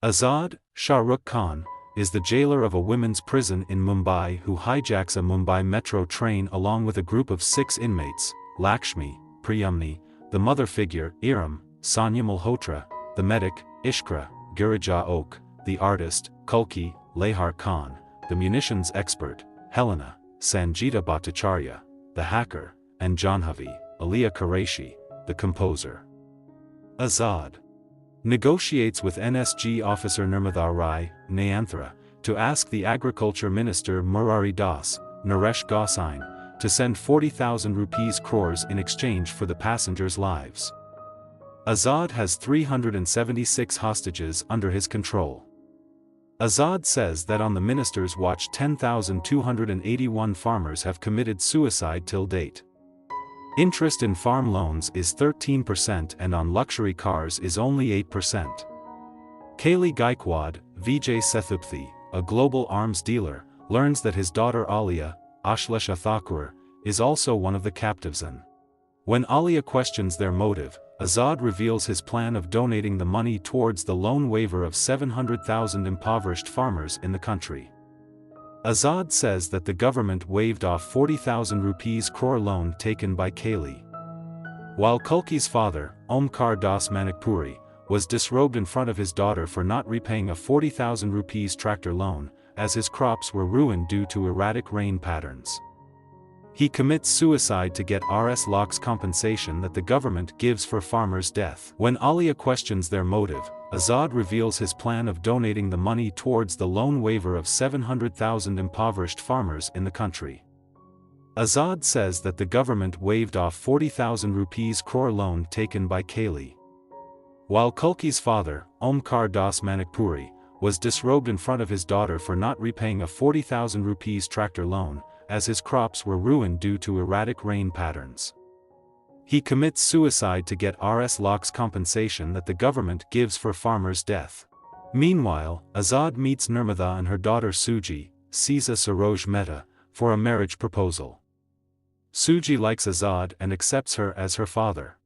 Azad, Shahrukh Khan, is the jailer of a women's prison in Mumbai who hijacks a Mumbai metro train along with a group of 6 inmates: Lakshmi, Priyamni, the mother figure, Iram, Sanya Malhotra, the medic, Ishkra, Girija Oak, the artist, Kulki, Lehar Khan, the munitions expert, Helena, Sanjita Bhattacharya, the hacker, and Janhavi, Aliya Qureshi, the composer. Azad negotiates with NSG officer Nirmada Rai, Nayanthara, to ask the agriculture minister Murari Das, Naresh Gosain, to send 40,000 rupees crores in exchange for the passengers' lives. Azad has 376 hostages under his control. Azad says that on the minister's watch 10,281 farmers have committed suicide till date. Interest in farm loans is 13% and on luxury cars is only 8%. Kaili Gaikwad, Vijay Sethupthi, a global arms dealer, learns that his daughter Alia, Ashlesha Thakur, is also one of the captives and when Alia questions their motive, Azad reveals his plan of donating the money towards the loan waiver of 700,000 impoverished farmers in the country. Azad says that the government waived off 40,000 rupees crore loan taken by Kaili. While Kulki's father, Omkar Das Manikpuri, was disrobed in front of his daughter for not repaying a 40,000 rupees tractor loan, as his crops were ruined due to erratic rain patterns. He commits suicide to get Rs lakhs compensation that the government gives for farmers' death. When Alia questions their motive, Azad reveals his plan of donating the money towards the loan waiver of 700,000 impoverished farmers in the country. Azad says that the government waived off 40,000 rupees crore loan taken by Kaili. While Kulki's father, Omkar Das Manikpuri, was disrobed in front of his daughter for not repaying a 40,000 rupees tractor loan, as his crops were ruined due to erratic rain patterns. He commits suicide to get Rs lakhs compensation that the government gives for farmers' death. Meanwhile, Azad meets Nirmada and her daughter Suji, Siza Saroj Mehta, for a marriage proposal. Suji likes Azad and accepts her as her father.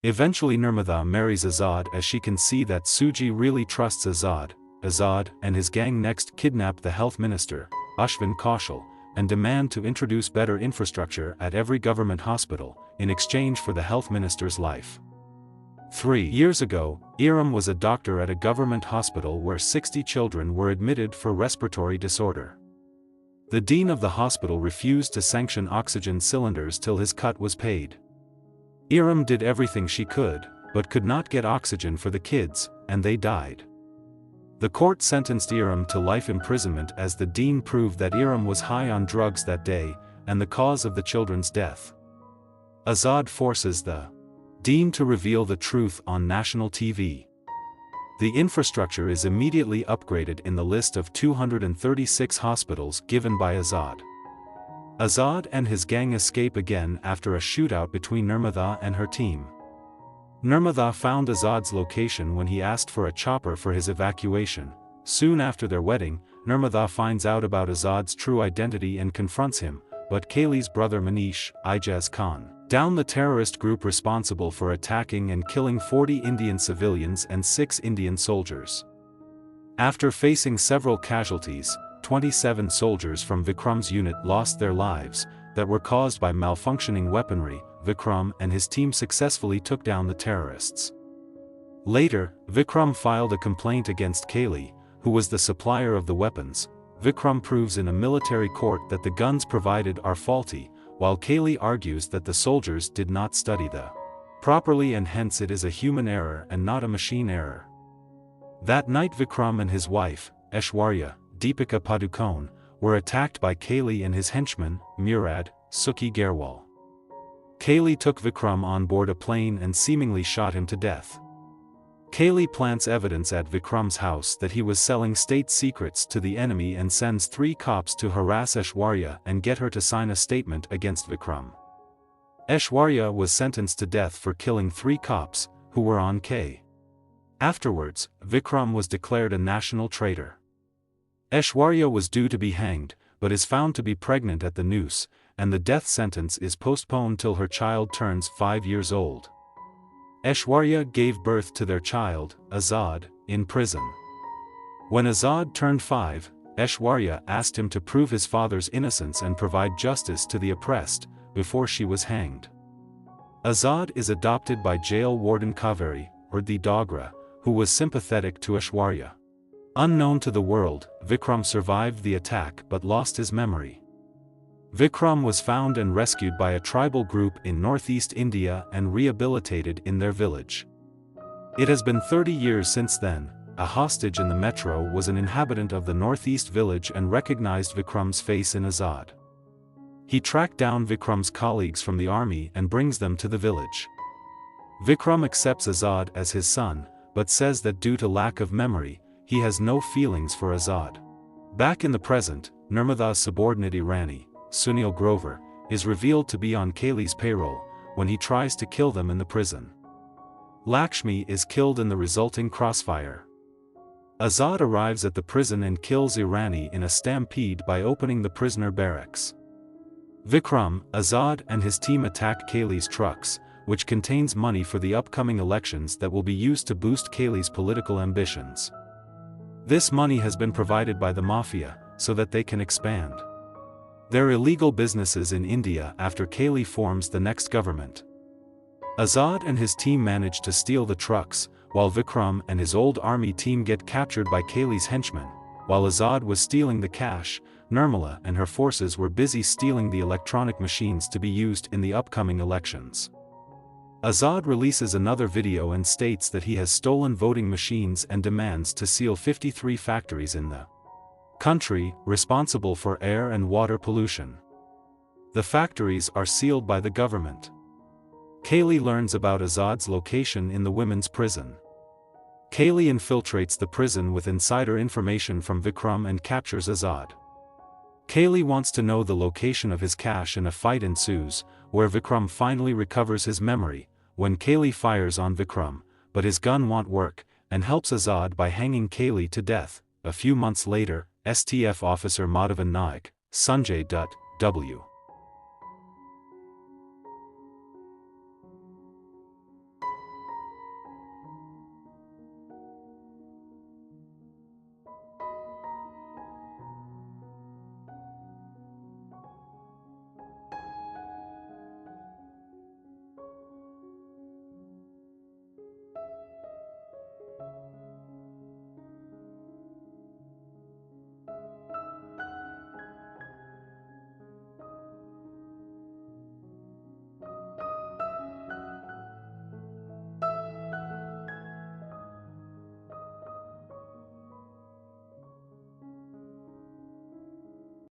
Eventually Nirmada marries Azad as she can see that Suji really trusts Azad. Azad and his gang next kidnap the health minister, Ashwin Kaushal, and demand to introduce better infrastructure at every government hospital, in exchange for the health minister's life. 3 years ago, Iram was a doctor at a government hospital where 60 children were admitted for respiratory disorder. The dean of the hospital refused to sanction oxygen cylinders till his cut was paid. Iram did everything she could, but could not get oxygen for the kids, and they died. The court sentenced Iram to life imprisonment as the dean proved that Iram was high on drugs that day, and the cause of the children's death. Azad forces the dean to reveal the truth on national TV. The infrastructure is immediately upgraded in the list of 236 hospitals given by Azad. Azad and his gang escape again after a shootout between Nirmada and her team. Nirmada found Azad's location when he asked for a chopper for his evacuation. Soon after their wedding, Nirmada finds out about Azad's true identity and confronts him, but Kaili's brother Manish, Ijaz Khan, down the terrorist group responsible for attacking and killing 40 Indian civilians and 6 Indian soldiers. After facing several casualties, 27 soldiers from Vikram's unit lost their lives, that were caused by malfunctioning weaponry. Vikram and his team successfully took down the terrorists. Later, Vikram filed a complaint against Kaili, who was the supplier of the weapons. Vikram proves in a military court that the guns provided are faulty, while Kaili argues that the soldiers did not study the properly and hence it is a human error and not a machine error. That night Vikram and his wife, Aishwarya, Deepika Padukone, were attacked by Kaili and his henchman, Murad, Sukhi Gerwal. Kaili took Vikram on board a plane and seemingly shot him to death. Kaili plants evidence at Vikram's house that he was selling state secrets to the enemy and sends 3 cops to harass Aishwarya and get her to sign a statement against Vikram. Aishwarya was sentenced to death for killing 3 cops, who were on K. Afterwards, Vikram was declared a national traitor. Aishwarya was due to be hanged, but is found to be pregnant at the noose, and the death sentence is postponed till her child turns 5 years old. Aishwarya gave birth to their child, Azad, in prison. When Azad turned 5, Aishwarya asked him to prove his father's innocence and provide justice to the oppressed, before she was hanged. Azad is adopted by jail warden Kaveri, or the Dogra, who was sympathetic to Aishwarya. Unknown to the world, Vikram survived the attack but lost his memory. Vikram was found and rescued by a tribal group in northeast India and rehabilitated in their village. It has been 30 years since then. A hostage in the metro was an inhabitant of the northeast village and recognized Vikram's face in Azad. He tracked down Vikram's colleagues from the army and brings them to the village. Vikram accepts Azad as his son, but says that due to lack of memory, he has no feelings for Azad. Back in the present, Nirmada's subordinate Irani, Sunil Grover, is revealed to be on Kaylee's payroll, when he tries to kill them in the prison. Lakshmi is killed in the resulting crossfire. Azad arrives at the prison and kills Irani in a stampede by opening the prisoner barracks. Vikram, Azad and his team attack Kaylee's trucks, which contains money for the upcoming elections that will be used to boost Kaylee's political ambitions. This money has been provided by the mafia, so that they can expand their illegal businesses in India after Kaylee forms the next government. Azad and his team manage to steal the trucks, while Vikram and his old army team get captured by Kaylee's henchmen. While Azad was stealing the cash, Nirmala and her forces were busy stealing the electronic machines to be used in the upcoming elections. Azad releases another video and states that he has stolen voting machines and demands to seal 53 factories in the country responsible for air and water pollution. The factories are sealed by the government. Kaylee learns about Azad's location in the women's prison. Kaylee infiltrates the prison with insider information from Vikram and captures Azad. Kaylee wants to know the location of his cache and a fight ensues, where Vikram finally recovers his memory, when Kaylee fires on Vikram, but his gun won't work, and helps Azad by hanging Kaylee to death. A few months later, STF officer Madhavan Naik, Sanjay Dutt, W.